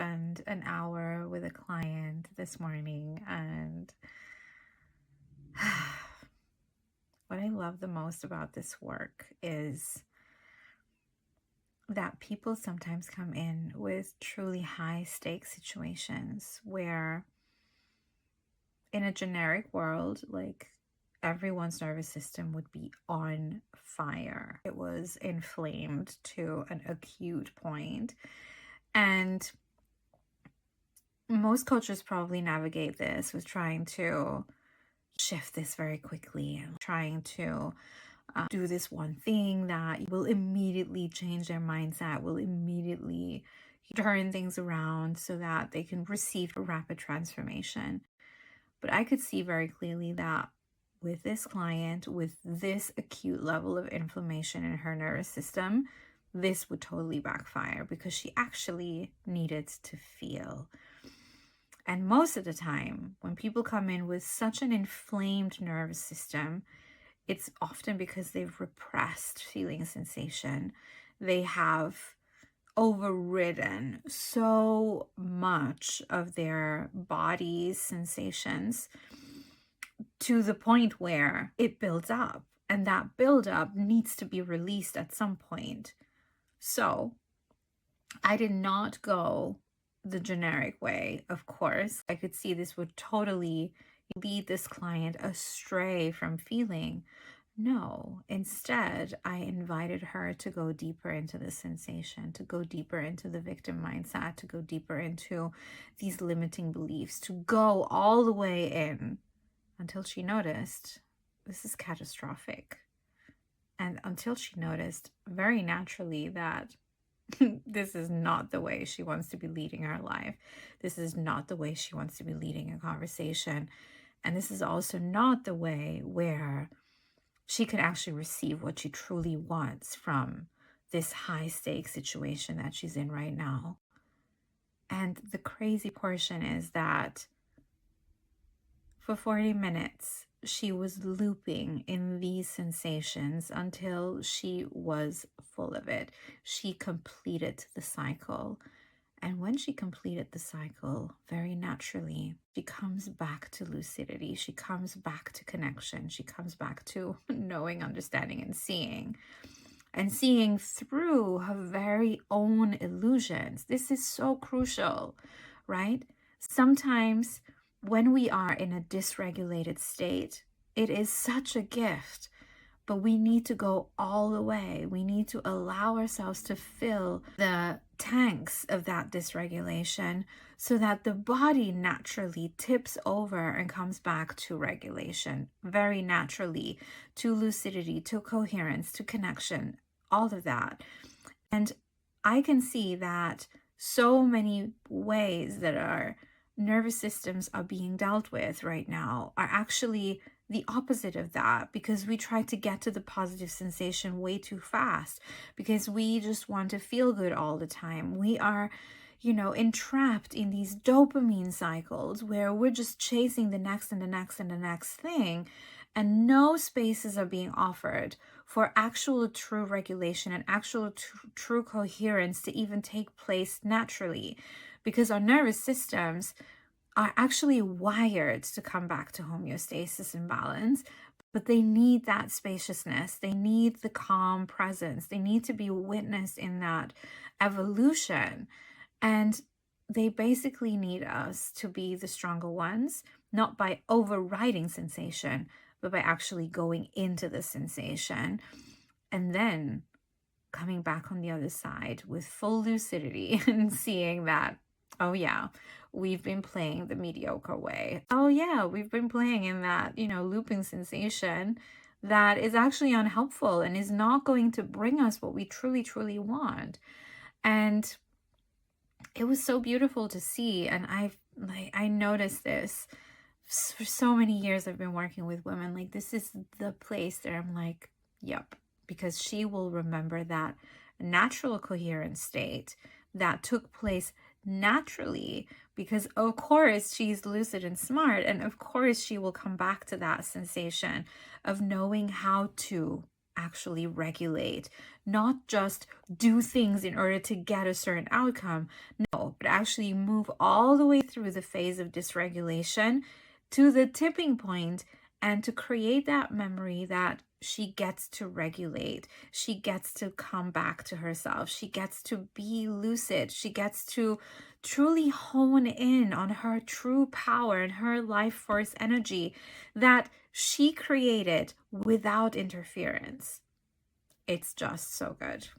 spend an hour with a client this morning, and what I love the most about this work is that people sometimes come in with truly high stakes situations where in a generic world, like everyone's nervous system would be on fire. It was inflamed to an acute point. And most coaches probably navigate this with trying to shift this very quickly and trying to do this one thing that will immediately change their mindset, will immediately turn things around so that they can receive a rapid transformation. But I could see very clearly that with this client, with this acute level of inflammation in her nervous system, this would totally backfire because she actually needed to feel. And most of the time, when people come in with such an inflamed nervous system, it's often because they've repressed feeling sensation. They have overridden so much of their body's sensations to the point where it builds up, and that buildup needs to be released at some point. So I did not go the generic way, of course. I could see this would totally lead this client astray from feeling. No, instead, I invited her to go deeper into the sensation, to go deeper into the victim mindset, to go deeper into these limiting beliefs, to go all the way in until she noticed this is catastrophic. And until she noticed very naturally that this is not the way she wants to be leading her life. This is not the way she wants to be leading a conversation. And this is also not the way where she can actually receive what she truly wants from this high stakes situation that she's in right now. And the crazy portion is that for 40 minutes, she was looping in these sensations until she was full of it. She completed the cycle. And when she completed the cycle, very naturally, she comes back to lucidity. She comes back to connection. She comes back to knowing, understanding, and seeing through her very own illusions. This is so crucial, right? Sometimes when we are in a dysregulated state, it is such a gift, but we need to go all the way. We need to allow ourselves to fill the tanks of that dysregulation so that the body naturally tips over and comes back to regulation, very naturally, to lucidity, to coherence, to connection, all of that. And I can see that so many ways that our nervous systems are being dealt with right now are actually the opposite of that, because we try to get to the positive sensation way too fast because we just want to feel good all the time. We are, entrapped in these dopamine cycles where we're just chasing the next and the next and the next thing, and no spaces are being offered for actual true regulation and actual true coherence to even take place naturally, because our nervous systems are actually wired to come back to homeostasis and balance, but they need that spaciousness. They need the calm presence. They need to be witnessed in that evolution. And they basically need us to be the stronger ones, not by overriding sensation, but by actually going into the sensation and then coming back on the other side with full lucidity and seeing that, oh yeah, we've been playing the mediocre way. Oh yeah, we've been playing in that, looping sensation that is actually unhelpful and is not going to bring us what we truly, truly want. And it was so beautiful to see. And I noticed this for so many years. I've been working with women. Like, this is the place that I'm like, yep, because she will remember that natural coherent state that took place naturally, because of course she's lucid and smart, and of course she will come back to that sensation of knowing how to actually regulate, not just do things in order to get a certain outcome. No, but actually move all the way through the phase of dysregulation to the tipping point and to create that memory that she gets to regulate. She gets to come back to herself. She gets to be lucid. She gets to truly hone in on her true power and her life force energy that she created without interference. It's just so good.